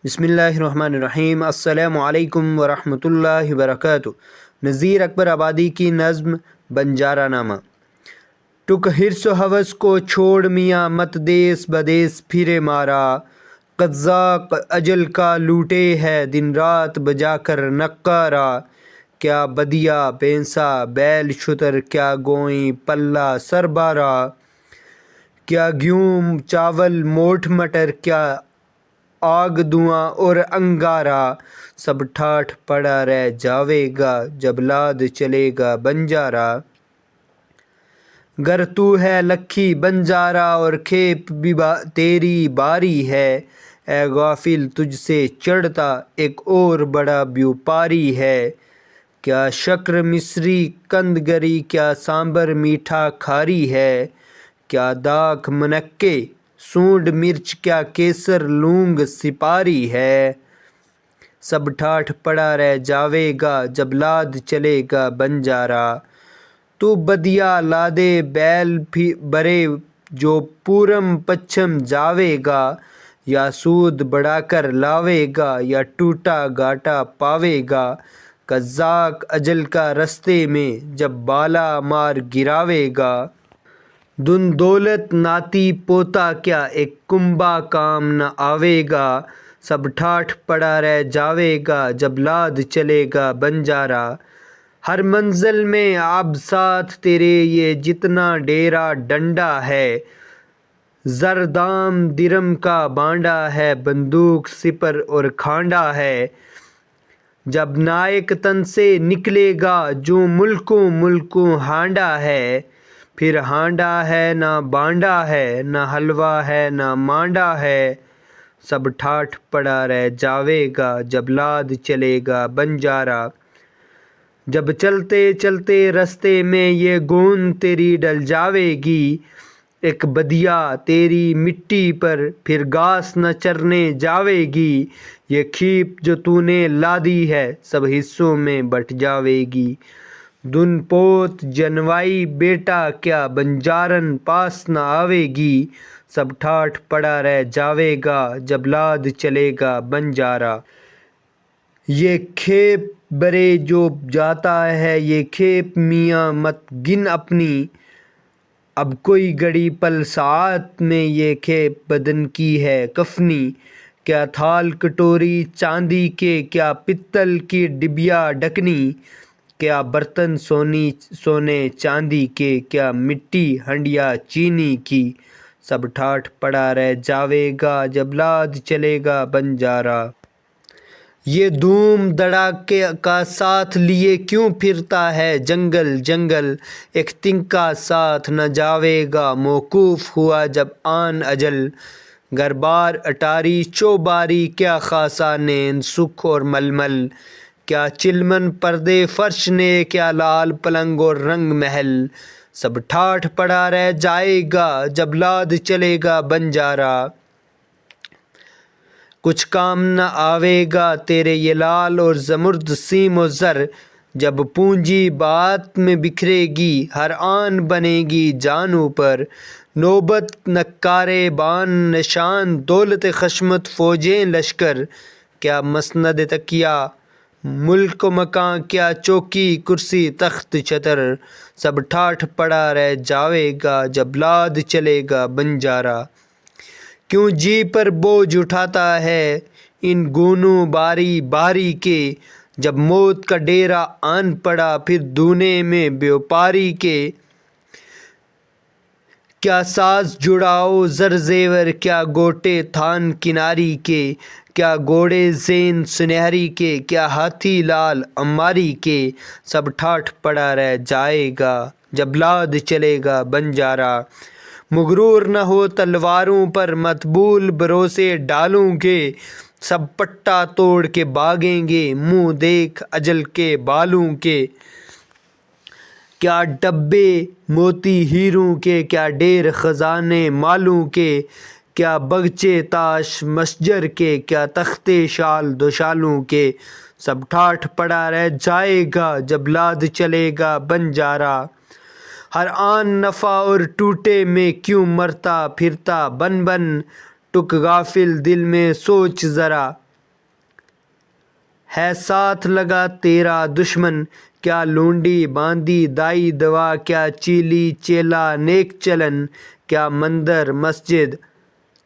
بسم اللہ الرحمن الرحیم۔ السلام علیکم ورحمۃ اللہ وبرکاتہ۔ نذیر اکبر آبادی کی نظم بنجارہ نامہ۔ ٹک حرص و ہوس کو چھوڑ میاں، مت دیس بدیس پھرے مارا۔ قذاق اجل کا لوٹے ہے، دن رات بجا کر نقارا۔ کیا بدیا بھینسا بیل شتر، کیا گوئیں پلہ سر بارا۔ کیا گیہوں چاول موٹھ مٹر، کیا آگ دھواں اور انگارا۔ سب ٹھاٹھ پڑا رہ جاوے گا، جب لاد چلے گا بنجارا۔ گر تو ہے لکھی بنجارا، اور کھیپ بھی تیری باری ہے۔ اے غافل تجھ سے چڑھتا ایک اور بڑا بیوپاری ہے۔ کیا شکر مصری قند گری، کیا سامبر میٹھا کھاری ہے۔ کیا داکھ منقے سونڈ مرچ، کیا کیسر لونگ سپاری ہے۔ سب ٹھاٹھ پڑا رہ جاوے گا، جب لاد چلے گا بنجارا۔ تو بدیا لادے بیل برے، جو پورم پچھم جاوے گا۔ یا سود بڑھا کر لاوے گا، یا ٹوٹا گاٹا پاوے گا۔ قذاق اجل کا رستے میں، جب بالا مار گراوے گا۔ دن دولت ناتی پوتا، کیا ایک کنبہ کام نہ آوے گا۔ سب ٹھاٹھ پڑا رہ جاوے گا، جب لاد چلے گا بنجارا۔ ہر منزل میں اب ساتھ تیرے، یہ جتنا ڈیرا ڈنڈا ہے۔ زر دام درم کا بانڈا ہے، بندوق سپر اور کھانڈا ہے۔ جب نائک تن سے نکلے گا، جو ملکوں ملکوں ہانڈا ہے۔ پھر ہانڈا ہے نہ بانڈا ہے، نہ حلوہ ہے نہ مانڈا ہے۔ سب ٹھاٹھ پڑا رہ جاوے گا، جب لاد چلے گا بنجارا۔ جب چلتے چلتے رستے میں، یہ گوند تیری ڈل جاوے گی۔ ایک بدیا تیری مٹی پر، پھر گھاس نہ چرنے جاوے گی۔ یہ کھیپ جو تو نے لادی ہے، سب حصوں میں بٹ جاوے گی۔ دن پوت جنوائی بیٹا، کیا بنجارن پاس نہ آوے گی۔ سب ٹھاٹھ پڑا رہ جاوے گا، جب لاد چلے گا بنجارا۔ یہ کھیپ برے جو جاتا ہے، یہ کھیپ میاں مت گن اپنی۔ اب کوئی گھڑی پل ساعت میں، یہ کھیپ بدن کی ہے کفنی۔ کیا تھال کٹوری چاندی کے، کیا پتل کی ڈبیا ڈھکنی۔ کیا برتن سونے چاندی کے، کیا مٹی ہنڈیا چینی کی۔ سب ٹھاٹھ پڑا رہ جاوے گا، جب لاد چلے گا بنجارا۔ یہ دھوم دھڑاکے کا ساتھ لیے کیوں پھرتا ہے جنگل جنگل۔ ایک تنکا ساتھ نہ جاوے گا، موقوف ہوا جب آن اجل۔ گر بار اٹاری چوباری، کیا خاصا نیند سکھ اور ململ۔ کیا چلمن پردے فرش نے، کیا لال پلنگ اور رنگ محل۔ سب ٹھاٹھ پڑا رہ جائے گا، جب لاد چلے گا بنجارا۔ کچھ کام نہ آوے گا تیرے یہ لال اور زمرد سیم و زر۔ جب پونجی بات میں بکھرے گی، ہر آن بنے گی جانوں پر۔ نوبت نکارے بان نشان، دولت خشمت فوجیں لشکر۔ کیا مسند تکیہ ملک و مکاں، کیا چوکی کرسی تخت چتر۔ سب ٹھاٹھ پڑا رہ جاوے گا، جب لاد چلے گا بنجارا۔ کیوں جی پر بوجھ اٹھاتا ہے ان گونوں باری باری کے۔ جب موت کا ڈیرا آن پڑا، پھر دونے میں بیوپاری کے۔ کیا ساز جڑاؤ زر زیور، کیا گوٹے تھان کناری کے۔ کیا گھوڑے زین سنہری کے، کیا ہاتھی لال عماری کے۔ سب ٹھاٹھ پڑا رہ جائے گا، جب لاد چلے گا بنجارا۔ مغرور نہ ہو تلواروں پر، مت بھول بھروسے ڈالوں کے۔ سب پٹا توڑ کے بھاگیں گے، منہ دیکھ اجل کے بالوں کے۔ کیا ڈبے موتی ہیروں کے، کیا ڈھیر خزانے مالوں کے۔ کیا بغچے تاش مسجر کے، کیا تختے شال دوشالوں کے۔ سب ٹھاٹھ پڑا رہ جائے گا، جب لاد چلے گا بنجارا۔ ہر آن نفع اور ٹوٹے میں، کیوں مرتا پھرتا بن بن۔ ٹک غافل دل میں سوچ ذرا، ہے ساتھ لگا تیرا دشمن، کیا لونڈی باندھی دائی دوا، کیا چیلی چیلا نیک چلن، کیا مندر مسجد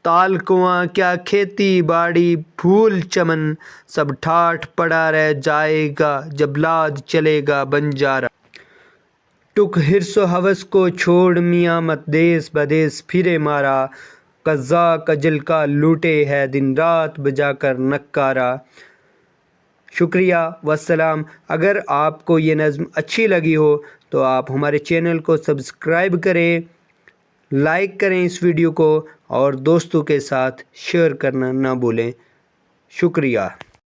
تال کنواں، کیا کھیتی باڑی پھول چمن، سب ٹھاٹھ پڑا رہ جائے گا جب لاد چلے گا بنجارا۔ ٹک حرص و ہوس کو چھوڑ میاں مت دیس بدیس پھرے مارا، قزاق اجل کا لوٹے ہے دن رات بجا کر نکارا۔ شکریہ والسلام۔ اگر آپ کو یہ نظم اچھی لگی ہو تو آپ ہمارے چینل کو سبسکرائب کریں، لائک کریں اس ویڈیو کو، اور دوستوں کے ساتھ شیئر کرنا نہ بھولیں۔ شکریہ۔